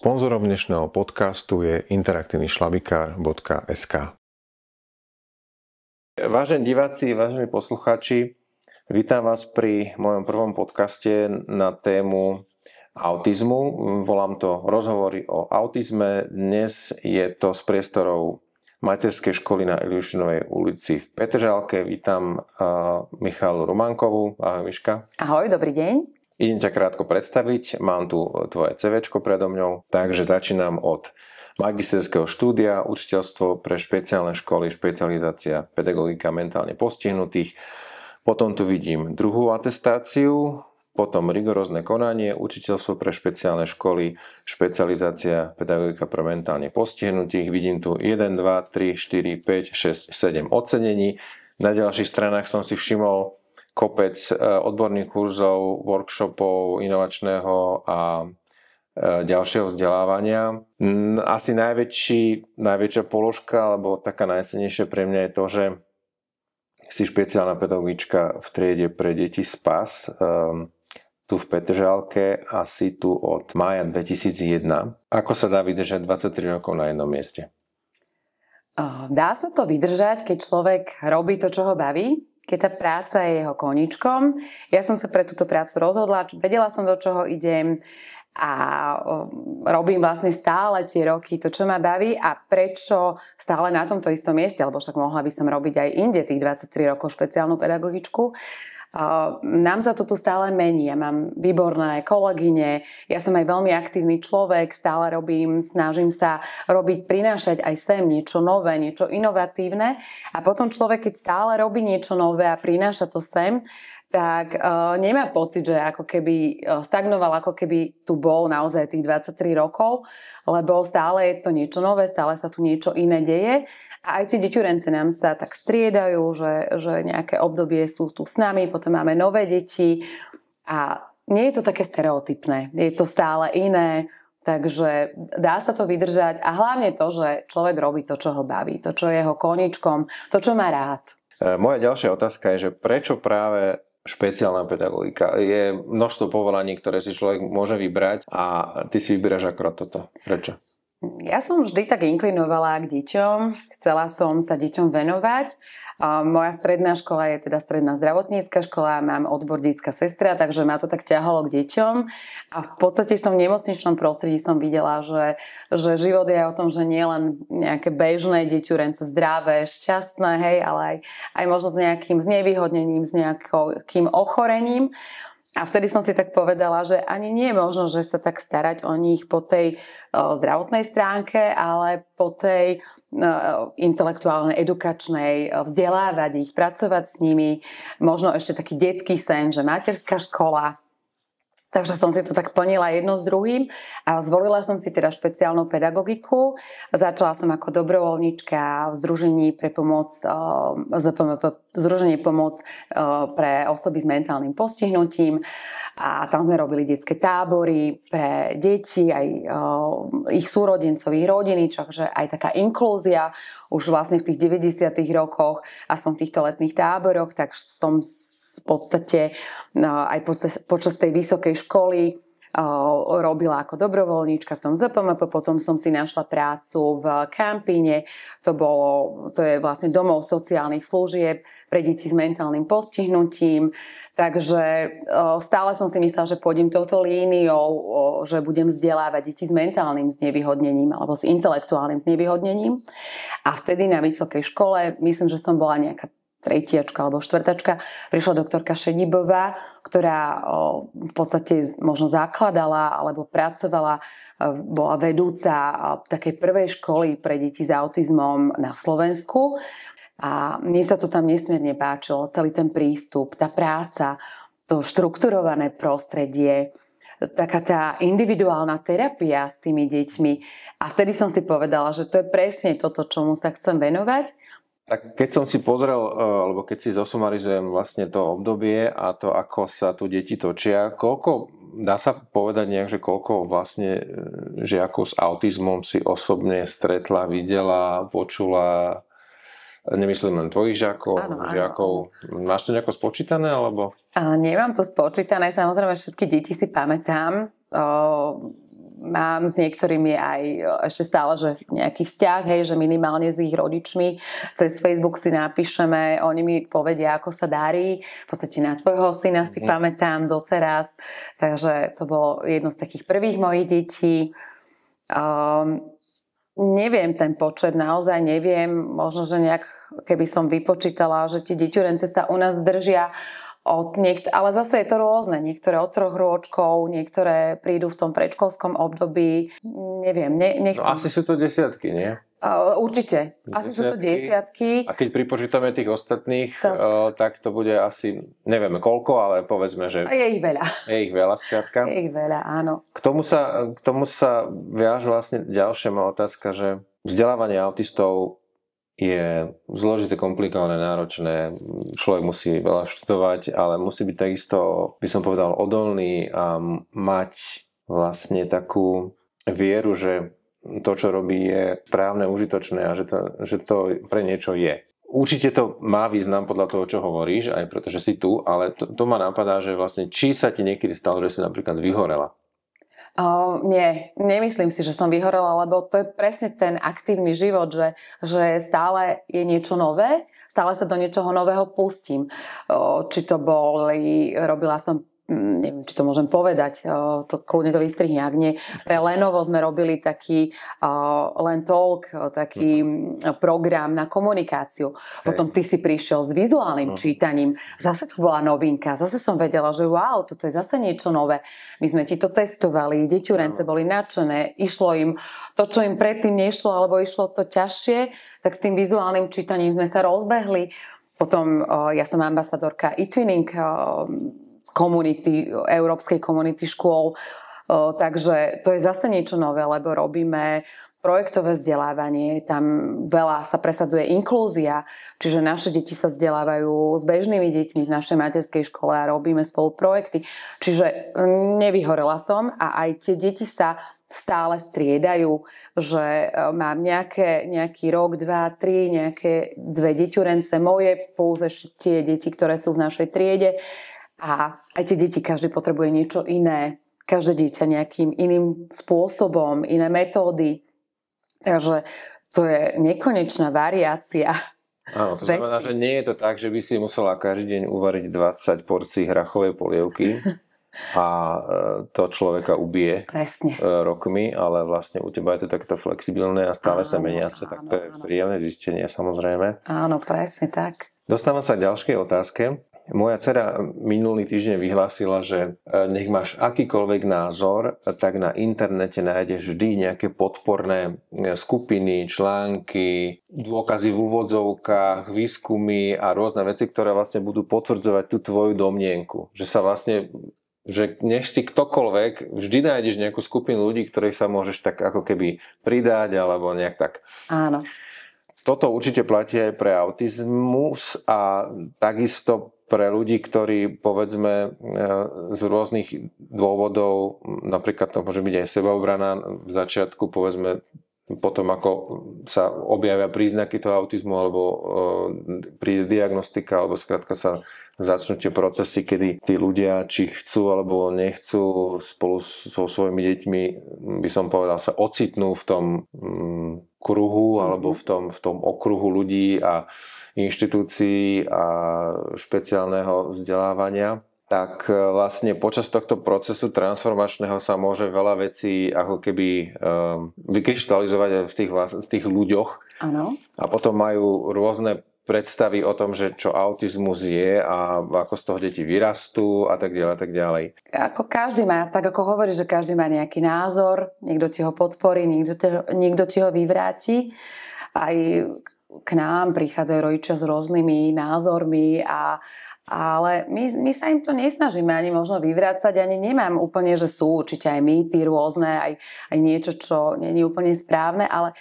Sponzorom dnešného podcastu je interaktívny šlabikár.sk. Vážení diváci, vážení poslucháči, vítam vás pri mojom prvom podcaste na tému autizmu. Volám to Rozhovory o autizme. Dnes je to z priestorov materskej školy na Iliušinovej ulici v Petržalke. Vítam Michalu Románkovú. Ahoj, Miška. Ahoj, dobrý deň. Idem ťa krátko predstaviť, mám tu tvoje CVčko predo mňou, takže začínam od magisterského štúdia, učiteľstvo pre špeciálne školy, špecializácia pedagogika mentálne postihnutých. Potom tu vidím druhú atestáciu, potom rigorózne konanie, učiteľstvo pre špeciálne školy, špecializácia pedagogika pre mentálne postihnutých. Vidím tu 1, 2, 3, 4, 5, 6, 7 ocenení. Na ďalších stranách som si všimol kopec odborných kurzov, workshopov, inovačného a ďalšieho vzdelávania. Asi najväčšia položka, alebo taká najcennejšia pre mňa je to, že si špeciálna pedagogička v triede pre deti SPAS tu v Petržalke a si tu od mája 2001. Ako sa dá vydržať 23 rokov na jednom mieste? Dá sa to vydržať, keď človek robí to, čo ho baví, keď tá práca je jeho koníčkom. Ja som sa pre túto prácu rozhodla, vedela som, do čoho idem a robím vlastne stále tie roky to, čo ma baví a prečo stále na tomto istom mieste, lebo však mohla by som robiť aj inde tých 23 rokov špeciálnu pedagogičku. Nám sa to tu stále mení. Ja mám výborné kolegyne, ja som aj veľmi aktívny človek, stále snažím sa prinášať aj sem niečo nové, niečo inovatívne a potom človek, keď stále robí niečo nové a prináša to sem, tak nemá pocit, že ako keby stagnoval, ako keby tu bol naozaj tých 23 rokov, lebo stále je to niečo nové, stále sa tu niečo iné deje. A aj tie deťurence nám sa tak striedajú, že nejaké obdobie sú tu s nami, potom máme nové deti a nie je to také stereotypné, je to stále iné, takže dá sa to vydržať a hlavne to, že človek robí to, čo ho baví, to, čo je jeho koníčkom, to, čo má rád. Moja ďalšia otázka je, že prečo práve špeciálna pedagogika? Je množstvo povolaní, ktoré si človek môže vybrať a ty si vyberáš akorát toto. Prečo? Ja som vždy tak inklinovala k deťom, chcela som sa deťom venovať. Moja stredná škola je teda stredná zdravotnícka škola, mám odbor detská sestra, takže ma to tak ťahalo k deťom. A v podstate v tom nemocničnom prostredí som videla, že život je o tom, že nie len nejaké bežné deťurence, zdravé, šťastné, hej, ale aj možno s nejakým znevýhodnením, s nejakým ochorením. A vtedy som si tak povedala, že ani nie je možno, že sa tak starať o nich po tej zdravotnej stránke, ale po tej intelektuálnej, edukačnej, vzdelávať ich, pracovať s nimi. Možno ešte taký detský sen, že materská škola. Takže som si to tak plnila jedno s druhým a zvolila som si teda špeciálnu pedagogiku. Začala som ako dobrovoľníčka v Združení pre pomoc Združenie pomoc pre osoby s mentálnym postihnutím a tam sme robili detské tábory pre deti, aj ich súrodencov, ich rodiny, takže aj taká inklúzia už vlastne v tých 90. rokoch, aspoň v týchto letných táboroch, tak som v podstate aj počas tej vysokej školy robila ako dobrovoľníčka v tom ZPMP, potom som si našla prácu v Kampíne, to je vlastne domov sociálnych služieb pre deti s mentálnym postihnutím, takže stále som si myslela, že pôjdem touto líniou, že budem vzdelávať deti s mentálnym znevýhodnením alebo s intelektuálnym znevýhodnením a vtedy na vysokej škole, myslím, že som bola nejaká tretiačka alebo štvrtačka, prišla doktorka Šedibová, ktorá v podstate možno zakladala alebo pracovala, bola vedúca takej prvej školy pre deti s autizmom na Slovensku a mne sa to tam nesmierne páčilo, celý ten prístup, tá práca, to štrukturované prostredie, taká tá individuálna terapia s tými deťmi a vtedy som si povedala, že to je presne toto, čomu sa chcem venovať. Tak keď som si pozrel, alebo keď si zosumarizujem vlastne to obdobie a to, ako sa tu deti točia, dá sa povedať nejak, že koľko vlastne žiakov s autizmom si osobne stretla, videla, počula, nemyslím len tvojich žiakov, žiakov. Máš to nejako spočítané, alebo? Nemám to spočítané, samozrejme všetky deti si pamätám. mám s niektorými aj ešte stále, že nejaký vzťah, hej, že minimálne s ich rodičmi cez Facebook si napíšeme, oni mi povedia, ako sa darí. V podstate na tvojho syna si pamätám doteraz. Takže to bolo jedno z takých prvých mojich detí. Neviem ten počet, naozaj neviem. Možno, že nejak, keby som vypočítala, že tie deťurence sa u nás držia ale zase je to rôzne. Niektoré od 3 rôčkov, niektoré prídu v tom predškolskom období. Neviem, nechcem. No asi sú to desiatky, nie? Určite. Asi sú to desiatky. A keď pripočítame tých ostatných, tak to bude asi, nevieme koľko, ale povedzme, že... Je ich veľa. Je ich veľa, skrátka. Je ich veľa, áno. K tomu sa viaže vlastne ďalšia moja otázka, že vzdelávanie autistov je zložité, komplikované, náročné. Človek musí veľa študovať, ale musí byť takisto, by som povedal, odolný a mať vlastne takú vieru, že to, čo robí, je správne, užitočné a že to pre niečo je. Určite to má význam podľa toho, čo hovoríš, aj pretože si tu, ale to ma napadá, že vlastne či sa ti niekedy stalo, že si napríklad vyhorela? Nie, nemyslím si, že som vyhorela, lebo to je presne ten aktívny život, že stále je niečo nové, stále sa do niečoho nového pustím. Či to robila som, neviem, či to môžem povedať, to kľudne to vystrihne, ak nie. Pre Lenovo sme robili taký LenTalk, taký program na komunikáciu. Potom ty si prišiel s vizuálnym čítaním. Zase to bola novinka. Zase som vedela, že wow, toto je zase niečo nové. My sme ti to testovali, deťurence boli nadšené, išlo im to, čo im predtým nešlo, alebo išlo to ťažšie, tak s tým vizuálnym čítaním sme sa rozbehli. Potom ja som ambasadorka eTwinning komunity, európskej komunity škôl. Takže to je zase niečo nové, lebo robíme projektové vzdelávanie, tam veľa sa presadzuje inklúzia, čiže naše deti sa vzdelávajú s bežnými deťmi v našej materskej škole a robíme spolu projekty. Čiže nevyhorela som a aj tie deti sa stále striedajú, že mám nejaký rok, 2, 3, nejaké 2 deťurence moje, plus ešte tie deti, ktoré sú v našej triede. A aj tie deti, každý potrebuje niečo iné. Každé dieťa nejakým iným spôsobom, iné metódy. Takže to je nekonečná variácia. Áno, to znamená, že nie je to tak, že by si musela každý deň uvariť 20 porcií hrachovej polievky a to človeka ubije rokmi, ale vlastne u teba je to takto flexibilné a stále sa meniace, tak to je príjemné zistenie, samozrejme. Áno, presne tak. Dostávam sa k ďalšej otázke. Moja dcera minulý týždeň vyhlásila, že nech máš akýkoľvek názor, tak na internete nájdeš vždy nejaké podporné skupiny, články, dôkazy v úvodzovkách, výskumy a rôzne veci, ktoré vlastne budú potvrdzovať tú tvoju domnienku. Že sa vlastne, že nech si ktokoľvek, vždy nájdeš nejakú skupinu ľudí, ktorej sa môžeš tak ako keby pridať alebo nejak tak. Áno. Toto určite platí aj pre autizmus a takisto pre ľudí, ktorí povedzme z rôznych dôvodov, napríklad to môže byť aj sebaobrana v začiatku, povedzme potom ako sa objavia príznaky toho autizmu alebo príde diagnostika alebo skrátka sa začnú tie procesy, kedy tí ľudia či chcú alebo nechcú spolu so svojimi deťmi, by som povedal, sa ocitnú v tom kruhu alebo v tom okruhu ľudí a inštitúcií a špeciálneho vzdelávania, tak vlastne počas tohto procesu transformačného sa môže veľa vecí ako keby vykryštalizovať v tých ľuďoch. Áno. A potom majú rôzne predstavy o tom, že čo autizmus je a ako z toho deti vyrastú a tak ďalej, tak ďalej. Ako každý má, tak ako hovorí, že každý má nejaký názor, niekto ti ho podporí, niekto ti ho vyvráti. Aj k nám prichádzajú rodičia s rôznymi názormi, ale my sa im to nesnažíme ani možno vyvrácať, ani nemám úplne, že sú určite aj mýty rôzne, aj niečo, čo nie je úplne správne, ale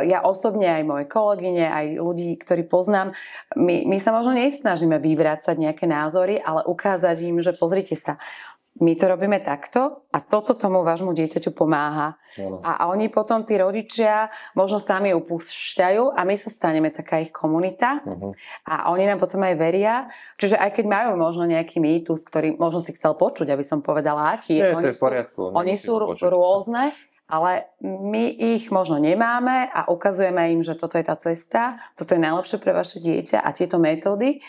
ja osobne, aj moje kolegyne, aj ľudí, ktorí poznám, my sa možno nesnažíme vyvrácať nejaké názory, ale ukázať im, že pozrite sa, my to robíme takto a toto tomu vášmu dieťaťu pomáha. A oni potom, tí rodičia, možno sami upúšťajú a my sa staneme taká ich komunita a oni nám potom aj veria. Čiže aj keď majú možno nejaký mýtus, ktorý možno si chcel počuť, aby som povedala, aký je. Oni sú rôzne, ale my ich možno nemáme a ukazujeme im, že toto je tá cesta, toto je najlepšie pre vaše dieťa a tieto metódy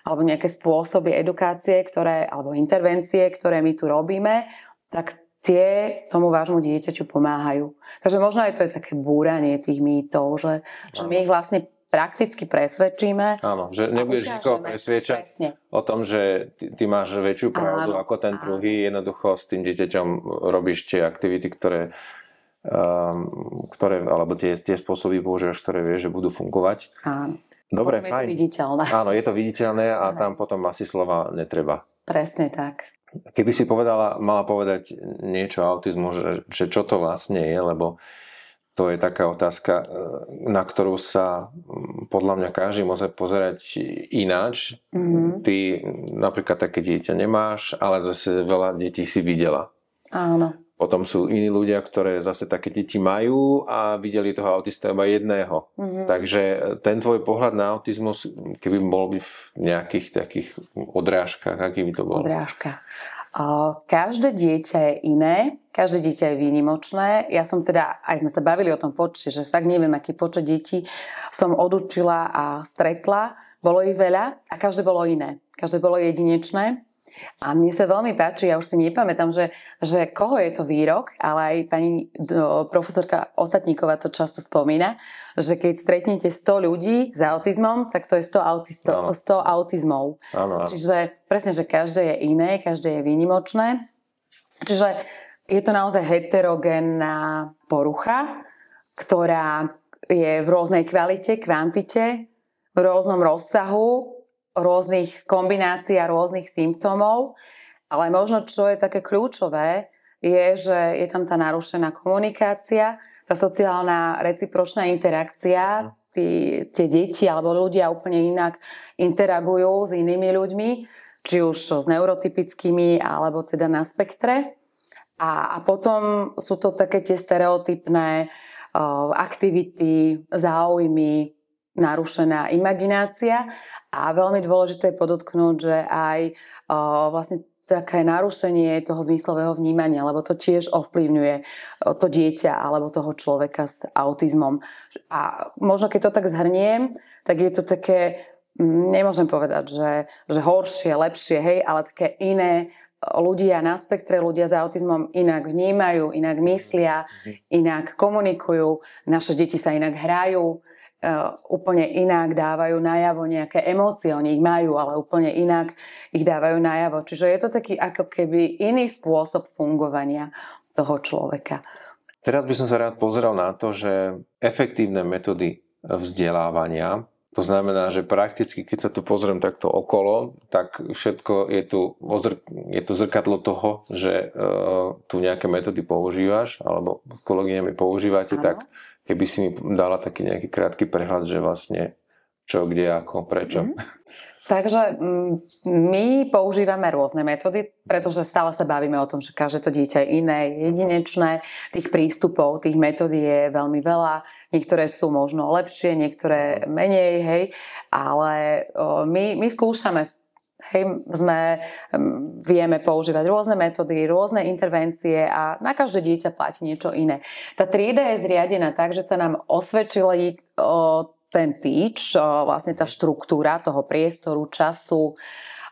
alebo nejaké spôsoby edukácie, alebo intervencie, ktoré my tu robíme, tak tie tomu vášmu dieťaťu pomáhajú. Takže možno aj to je také búranie tých mýtov, že my ich vlastne prakticky presvedčíme. Áno, že nebudeš nikoho presviečať o tom, že ty máš väčšiu pravdu ako ten druhý. Jednoducho s tým dieťaťom robíš tie aktivity, ktoré alebo tie spôsoby používaš, ktoré vieš, že budú fungovať. Áno. Dobre, potom fajn. Je to viditeľné. Áno, je to viditeľné a tam potom asi slova netreba. Presne tak. Keby si mala povedať niečo o autizmu, že čo to vlastne je, lebo to je taká otázka, na ktorú sa podľa mňa každý môže pozerať ináč. Ty napríklad také dieťa nemáš, ale zase veľa detí si videla. Áno. Potom sú iní ľudia, ktoré zase také deti majú a videli toho autista iba jedného. Takže ten tvoj pohľad na autizmus, keby bol by v nejakých takých odrážkach, aký by to bol? Odrážka. Každé dieťa je iné, každé dieťa je výnimočné. Ja som teda, aj sme sa bavili o tom počte, že fakt neviem, aký počet detí som odučila a stretla. Bolo ich veľa a každé bolo iné. Každé bolo jedinečné. A mne sa veľmi páči, ja už si nepamätám, že koho je to výrok, ale aj pani profesorka Ostatníková to často spomína, že keď stretnete 100 ľudí s autizmom, tak to je 100 autizmov. Áno. Čiže presne, že každé je iné, každé je výnimočné. Čiže je to naozaj heterogénna porucha, ktorá je v rôznej kvalite, kvantite, v rôznom rozsahu, rôznych kombinácií a rôznych symptómov, ale možno čo je také kľúčové, je, že je tam tá narušená komunikácia, tá sociálna recipročná interakcia, tie deti alebo ľudia úplne inak interagujú s inými ľuďmi, či už s neurotypickými alebo teda na spektre. A potom sú to také tie stereotypné aktivity, záujmy, narušená imaginácia. A veľmi dôležité je podotknúť, že aj vlastne také narušenie toho zmyslového vnímania, lebo to tiež ovplyvňuje to dieťa alebo toho človeka s autizmom. A možno keď to tak zhrniem, tak je to také, nemôžem povedať, že horšie, lepšie, hej, ale také iné. Ľudia na spektre, ľudia s autizmom inak vnímajú, inak myslia, inak komunikujú, naše deti sa inak hrajú, úplne inak dávajú najavo nejaké emócie, oni ich majú, ale úplne inak ich dávajú najavo. Čiže je to taký ako keby iný spôsob fungovania toho človeka. Teraz by som sa rád pozeral na to, že efektívne metódy vzdelávania, to znamená, že prakticky, keď sa tu pozriem takto okolo, tak všetko je tu zrkadlo toho, že tu nejaké metódy používaš, alebo kolegyňami používate, tak keby si mi dala taký nejaký krátky prehľad, že vlastne čo, kde, ako, prečo. Takže my používame rôzne metódy, pretože stále sa bavíme o tom, že každé to dieťa je iné, jedinečné. Tých prístupov, tých metód je veľmi veľa. Niektoré sú možno lepšie, niektoré menej, hej. Ale my skúšame. Hej, vieme používať rôzne metódy, rôzne intervencie a na každé dieťa platí niečo iné. Tá trieda je zriadená tak, že sa nám osvedčili ten teach, vlastne tá štruktúra toho priestoru, času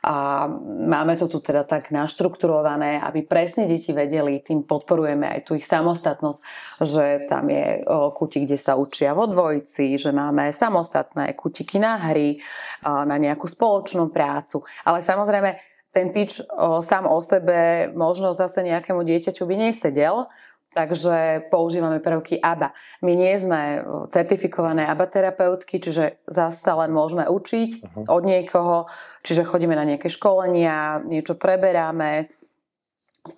a máme to tu teda tak naštrukturované, aby presne deti vedeli, tým podporujeme aj tú ich samostatnosť, že tam je kútik, kde sa učia vo dvojici, že máme samostatné kútiky na hry, na nejakú spoločnú prácu. Ale samozrejme, ten teach sám o sebe možno zase nejakému dieťaťu by nesedel, takže používame prvky ABA. My nie sme certifikované ABA terapeutky, čiže zase len môžeme učiť od niekoho, čiže chodíme na nejaké školenia, niečo preberáme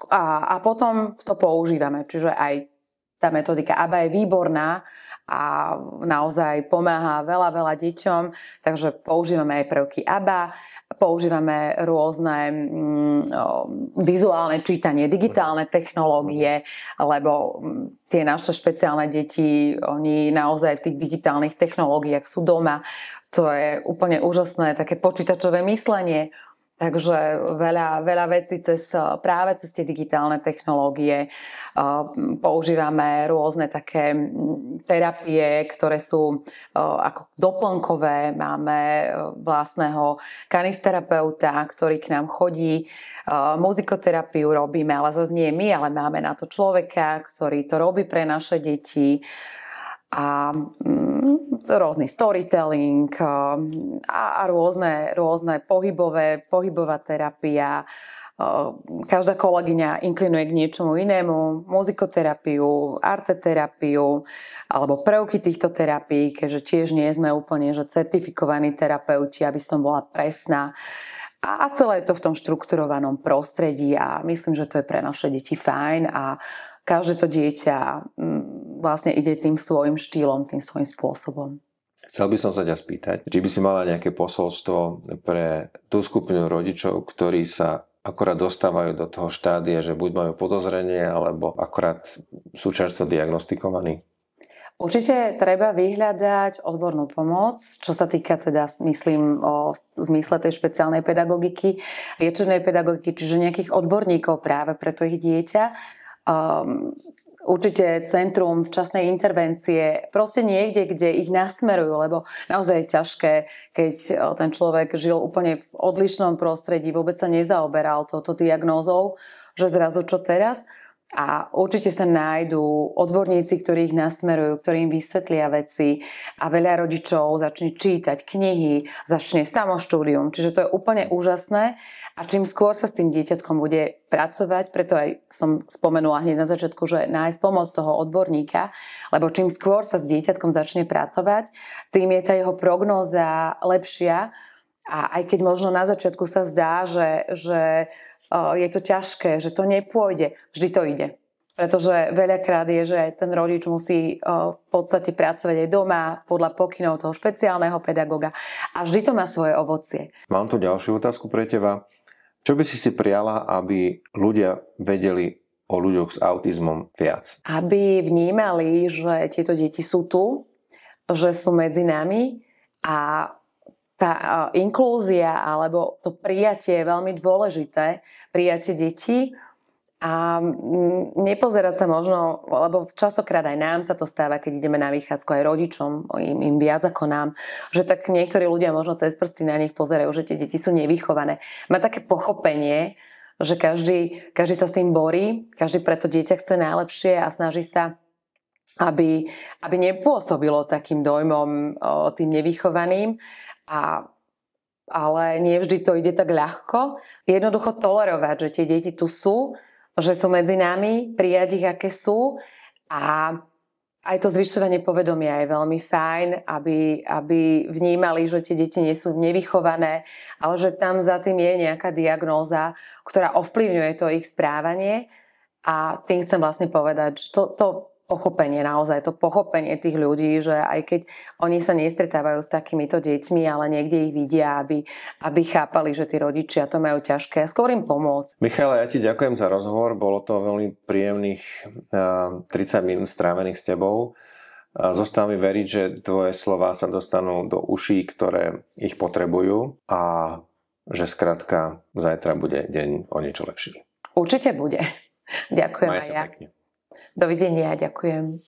a potom to používame. Čiže aj tá metodika ABA je výborná a naozaj pomáha veľa, veľa deťom, takže používame aj prvky ABA, používame rôzne vizuálne čítanie, digitálne technológie, lebo tie naše špeciálne deti, oni naozaj v tých digitálnych technológiách sú doma. To je úplne úžasné, také počítačové myslenie. Takže veľa vecí práve cez tie digitálne technológie. Používame rôzne také terapie, ktoré sú ako doplnkové. Máme vlastného kanisterapeuta, ktorý k nám chodí. Muzikoterapiu robíme, ale zase nie my, ale máme na to človeka, ktorý to robí pre naše deti. A rôzny storytelling a rôzne pohybová terapia. Každá kolegyňa inklinuje k niečomu inému, muzikoterapiu, arteterapiu alebo prvky týchto terapií, keďže tiež nie sme úplne že certifikovaní terapeuti, aby som bola presná. A celé je to v tom štrukturovanom prostredí a myslím, že to je pre naše deti fajn a každé to dieťa vlastne ide tým svojim štýlom, tým svojim spôsobom. Chcel by som sa ťa spýtať, či by si mala nejaké posolstvo pre tú skupinu rodičov, ktorí sa akorát dostávajú do toho štádia, že buď majú podozrenie, alebo akorát sú čerstvo diagnostikovaní? Určite treba vyhľadať odbornú pomoc, čo sa týka teda, myslím, o zmysle tej špeciálnej pedagogiky, liečebnej pedagogiky, čiže nejakých odborníkov práve pre to ich dieťa. Určite centrum včasnej intervencie, proste niekde, kde ich nasmerujú, lebo naozaj je ťažké, keď ten človek žil úplne v odlišnom prostredí, vôbec sa nezaoberal touto diagnózou, že zrazu čo teraz. A určite sa nájdú odborníci, ktorí ich nasmerujú, ktorí im vysvetlia veci a veľa rodičov začne čítať knihy, začne samoštúdium, čiže to je úplne úžasné a čím skôr sa s tým dieťatkom bude pracovať, preto aj som spomenula hneď na začiatku, že nájsť pomoc toho odborníka, lebo čím skôr sa s dieťatkom začne pracovať, tým je tá jeho prognóza lepšia a aj keď možno na začiatku sa zdá, že je to ťažké, že to nepôjde, vždy to ide. Pretože veľakrát je, že ten rodič musí v podstate pracovať aj doma podľa pokynov toho špeciálneho pedagóga a vždy to má svoje ovocie. Mám tu ďalšiu otázku pre teba. Čo by si priala, aby ľudia vedeli o ľuďoch s autizmom viac? Aby vnímali, že tieto deti sú tu, že sú medzi nami a tá inklúzia alebo to prijatie je veľmi dôležité, prijatie detí a nepozerať sa možno, lebo častokrát aj nám sa to stáva, keď ideme na vychádzku aj rodičom, im viac ako nám, že tak niektorí ľudia možno cez prsty na nich pozerajú, že tie deti sú nevychované. Má také pochopenie, že každý sa s tým borí, každý preto dieťa chce najlepšie a snaží sa aby nepôsobilo takým dojmom tým nevychovaným. Ale nie vždy to ide tak ľahko. Jednoducho tolerovať, že tie deti tu sú, že sú medzi nami, prijať ich, aké sú a aj to zvyšovanie povedomia je veľmi fajn, aby vnímali, že tie deti nie sú nevychované, ale že tam za tým je nejaká diagnóza, ktorá ovplyvňuje to ich správanie a tým chcem vlastne povedať, že to pochopenie, naozaj to pochopenie tých ľudí, že aj keď oni sa nestretávajú s takýmito deťmi, ale niekde ich vidia, aby chápali, že tí rodičia to majú ťažké a skôr im pomôcť. Michaela, ja ti ďakujem za rozhovor, bolo to veľmi príjemných 30 minút strávených s tebou. Zostáva mi veriť, že tvoje slová sa dostanú do uší, ktoré ich potrebujú a že skrátka zajtra bude deň o niečo lepší. Určite bude. Ďakujem aj ja. Pekne. Dovidenia, ďakujem.